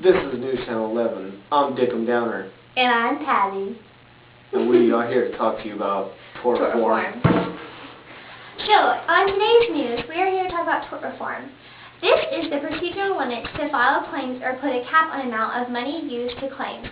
This is News Channel 11. I'm Dickum Downer. And I'm Patty. And we are here to talk to you about tort reform. So, on today's news, we are here to talk about tort reform. This is the procedural limits to file claims or put a cap on amount of money used to claim.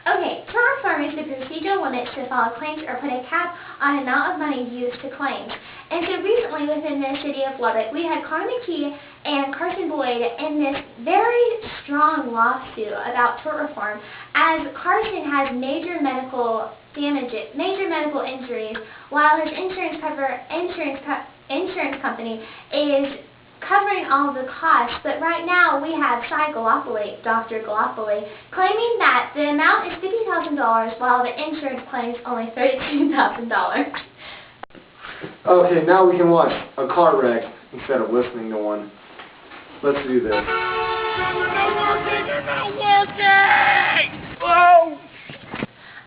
Okay, tort reform is the procedural limits to file claims or put a cap on amount of money used to claim. And so recently within the city of Lubbock, we had Connor McKee and Carson Boyd in this very strong lawsuit about tort reform, as Carson has major medical injuries, while his insurance company is covering all of the costs. But right now we have Dr. Galopoli, claiming that the amount is $50,000 while the insurance claims only $32,000. Okay, now we can watch a car wreck instead of listening to one. Let's do this. They're not working! Oh!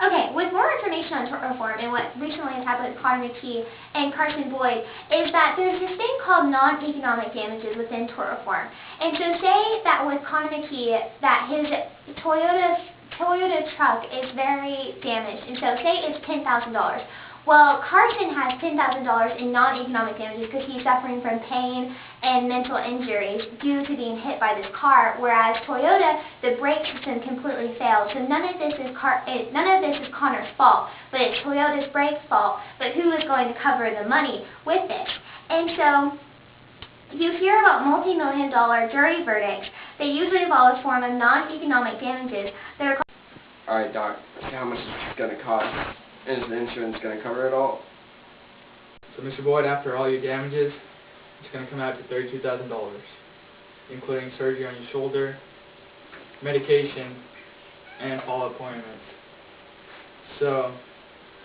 Okay, with more information on tort reform and what recently has happened with Connor McKee and Carson Boyd is that there's this thing called non-economic damages within tort reform. And so say that with Connor McKee that his Toyota truck is very damaged, and so say it's $10,000. Well, Carson has $10,000 in non-economic damages because he's suffering from pain and mental injuries due to being hit by this car, whereas Toyota, the brake system completely failed. So none of this is Connor's fault, but it's Toyota's brake fault. But who is going to cover the money with this? And so you hear about multi-million-dollar jury verdicts. They usually involve a form of non-economic damages that are. All right, Doc. How much is this going to cost? Is the insurance going to cover it all? So, Mr. Boyd, after all your damages, it's going to come out to $32,000, including surgery on your shoulder, medication, and follow-up appointments. So,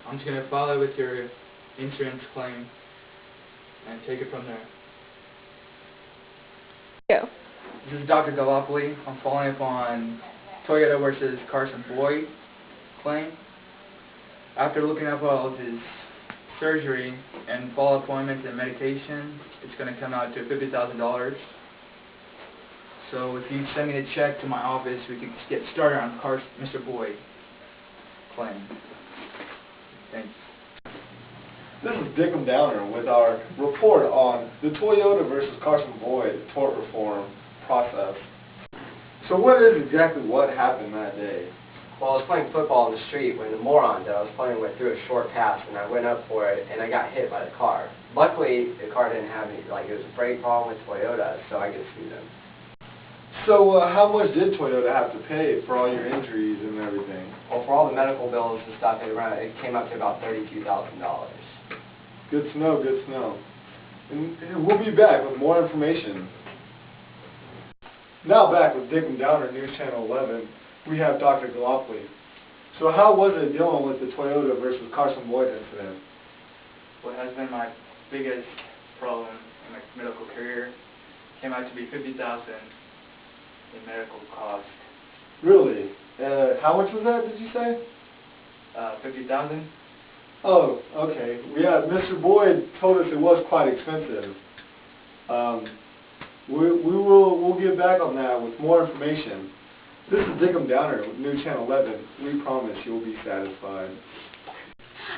I'm just going to file it with your insurance claim and take it from there. This is Dr. Galopoli. I'm following up on Toyota versus Carson Boyd claim. After looking up all of his surgery and follow-up appointments and medication, it's going to come out to $50,000. So if you send me the check to my office, we can get started on Mr. Boyd claim. Thanks. This is Dickum Downer with our report on the Toyota versus Carson Boyd tort reform process. So what happened that day? Well, I was playing football in the street when the moron that I was playing with threw a short pass, and I went up for it, and I got hit by the car. Luckily, the car didn't have any, it was a brake problem with Toyota, so I could sue them. So how much did Toyota have to pay for all your injuries and everything? Well, for all the medical bills and stuff, it came up to about $32,000. Good to know, good to know. And we'll be back with more information. Now back with Dickum Downer, News Channel 11. We have Dr. Galopoli. So how was it dealing with the Toyota versus Carson Boyd incident? What has been my biggest problem in my medical career came out to be $50,000 in medical costs. Really? How much was that, did you say? $50,000. Oh, okay. Yeah, Mr. Boyd told us it was quite expensive. We'll get back on that with more information. This is Dickum Downer with News Channel 11. We promise you'll be satisfied.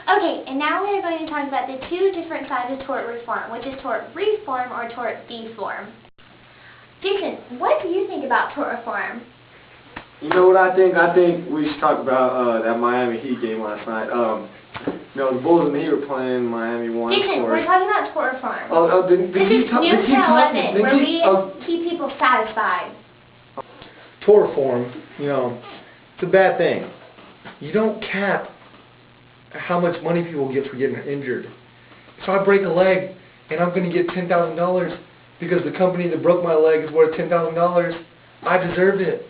Okay, and now we are going to talk about the two different sides of tort reform, which is tort reform or tort deform. Jason, what do you think about tort reform? You know what I think? I think we should talk about that Miami Heat game last night. The Bulls and the Heat were playing. Miami won. Jason, we're talking about tort reform. This is News Channel 11, where we keep people satisfied. Tort reform, it's a bad thing. You don't cap how much money people get for getting injured. If I break a leg and I'm going to get $10,000 because the company that broke my leg is worth $10,000, I deserve it.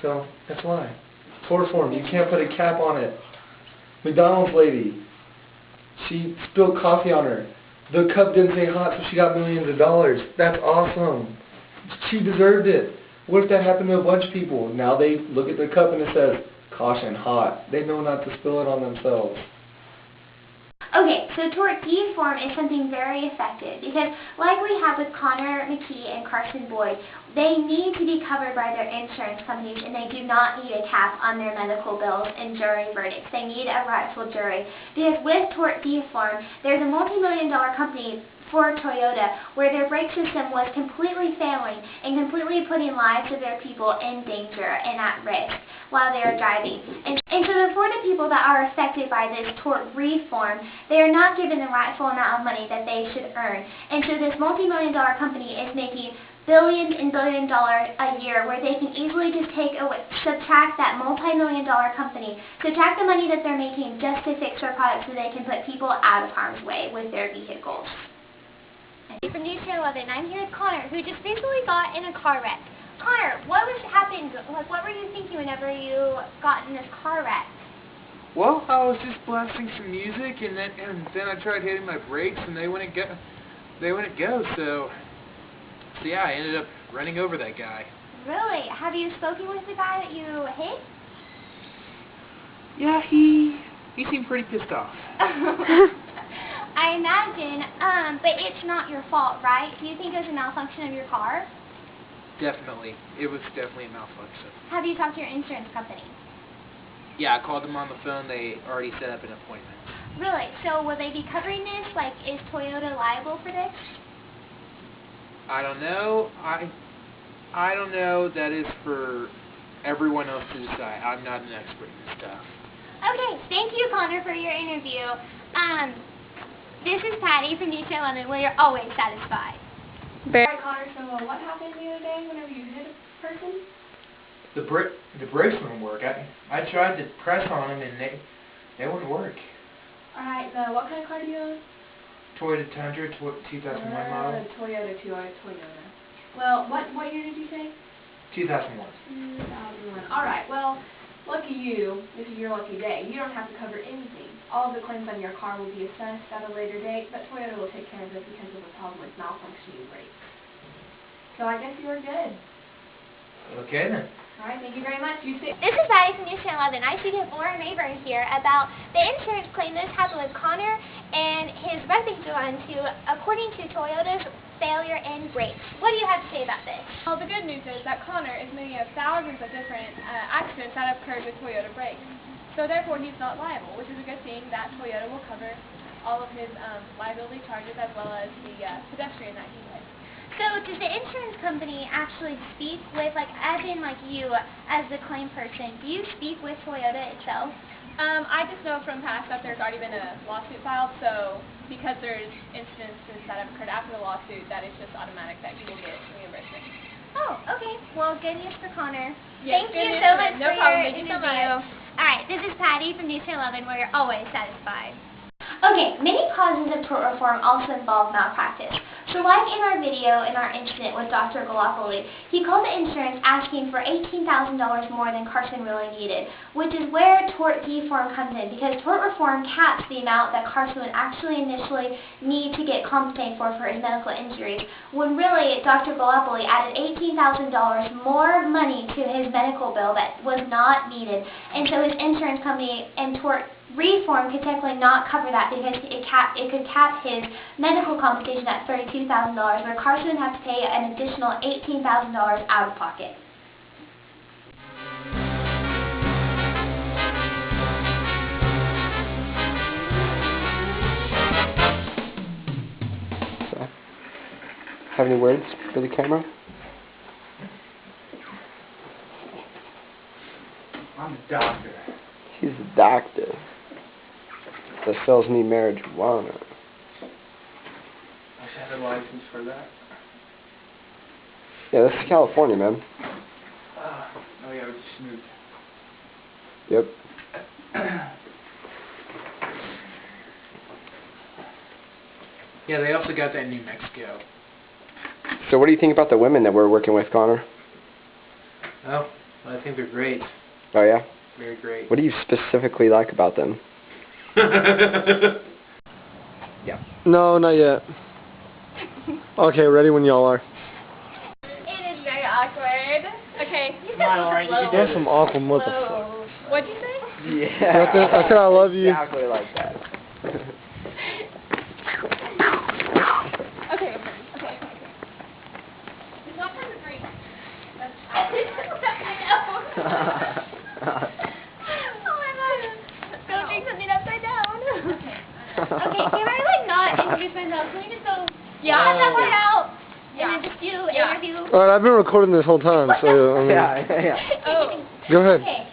So that's why. Tort reform, you can't put a cap on it. McDonald's lady, she spilled coffee on her. The cup didn't say hot, so she got millions of dollars. That's awesome. She deserved it. What if that happened to a bunch of people? Now they look at the cup and it says, caution, hot. They know not to spill it on themselves. Okay, so tort reform is something very effective because, like we have with Connor McKee and Carson Boyd, they need to be covered by their insurance companies, and they do not need a cap on their medical bills and jury verdicts. They need a rightful jury. Because with tort reform, there's a multi-million-dollar company for Toyota where their brake system was completely failing and completely putting lives of their people in danger and at risk while they are driving. And so for the people that are affected by this tort reform, they are not given the rightful amount of money that they should earn. And so this multi-million-dollar company is making billions and billions of dollars a year where they can easily just subtract that multi-million-dollar company, subtract the money that they're making just to fix their products so they can put people out of harm's way with their vehicles. From News Channel 11, I'm here with Connor, who just recently got in a car wreck. Connor, what happened? Like, what were you thinking whenever you got in this car wreck? Well, I was just blasting some music, and then I tried hitting my brakes, and they wouldn't go. So yeah, I ended up running over that guy. Really? Have you spoken with the guy that you hit? Yeah, he seemed pretty pissed off. I imagine, but it's not your fault, right? Do you think it was a malfunction of your car? Definitely. It was definitely a malfunction. Have you talked to your insurance company? Yeah, I called them on the phone. They already set up an appointment. Really? So will they be covering this? Like, is Toyota liable for this? I don't know. I don't know. That is for everyone else to decide. I'm not an expert in this stuff. Okay, thank you, Connor, for your interview. This is Patty from News Channel 11, where you're always satisfied. Alright, Connor, so what happened the other day whenever you hit a person? The brakes wouldn't work. I tried to press on them and they wouldn't work. Alright, what kind of car do you own? Toyota Tundra 2001 model. Toyota. Well, what year did you say? 2001. 2001. Alright, well, lucky you. This is your lucky day. You don't have to cover anything. All of the claims on your car will be assessed at a later date, but Toyota will take care of it because of a problem with malfunctioning brakes. So I guess you are good. Okay then. Alright, thank you very much. You say. This is Patty from News Channel 11. I speak with Laura Mabern here about the insurance claim that happened with Connor and his wreck to, according to Toyota's failure in brakes. What do you have to say about this? Well, the good news is that Connor is many of thousands of different accidents that have occurred with Toyota brakes. So therefore, he's not liable, which is a good thing that Toyota will cover all of his liability charges as well as the pedestrian that he hit. So does the insurance company actually speak with, like, as in, like, you as the claim person, do you speak with Toyota itself? I just know from past that there's already been a lawsuit filed, so because there's incidences that have occurred after the lawsuit, that it's just automatic that he will get reimbursement. Oh, okay. Well, good news for Connor. Yes, Thank you good so news. much No for problem. your Thank you so interview. much. Alright, this is Patty from News Channel 11, where you're always satisfied. Okay, many causes of tort reform also involve malpractice. So like in our video, in our incident with Dr. Galopoli, he called the insurance asking for $18,000 more than Carson really needed, which is where tort reform comes in, because tort reform caps the amount that Carson would actually initially need to get compensated for his medical injuries, when really Dr. Galopoli added $18,000 more money to his medical bill that was not needed, and so his insurance company and tort reform could technically not cover that because it could cap his medical compensation at $32,000, where Carson would have to pay an additional $18,000 out of pocket. Have any words for the camera? I'm a doctor. He's a doctor that sells me marijuana. I should have a license for that. Yeah, this is California, man. Oh yeah, we just moved. Yep. Yeah, they also got that in New Mexico. So what do you think about the women that we're working with, Connor? Oh, well, I think they're great. Oh yeah? Very great. What do you specifically like about them? Yeah. No, not yet. Okay, ready when y'all are. It is very awkward. Okay. Come on, Lauren, you can do That's this. some awful motherfucker. What'd you say? Yeah. I said I love you. Exactly like that. Yeah, cut that part out. Yeah. And then just do Yeah. interview. Alright, I've been recording this whole time, so I mean, Yeah. Oh. go ahead. Okay.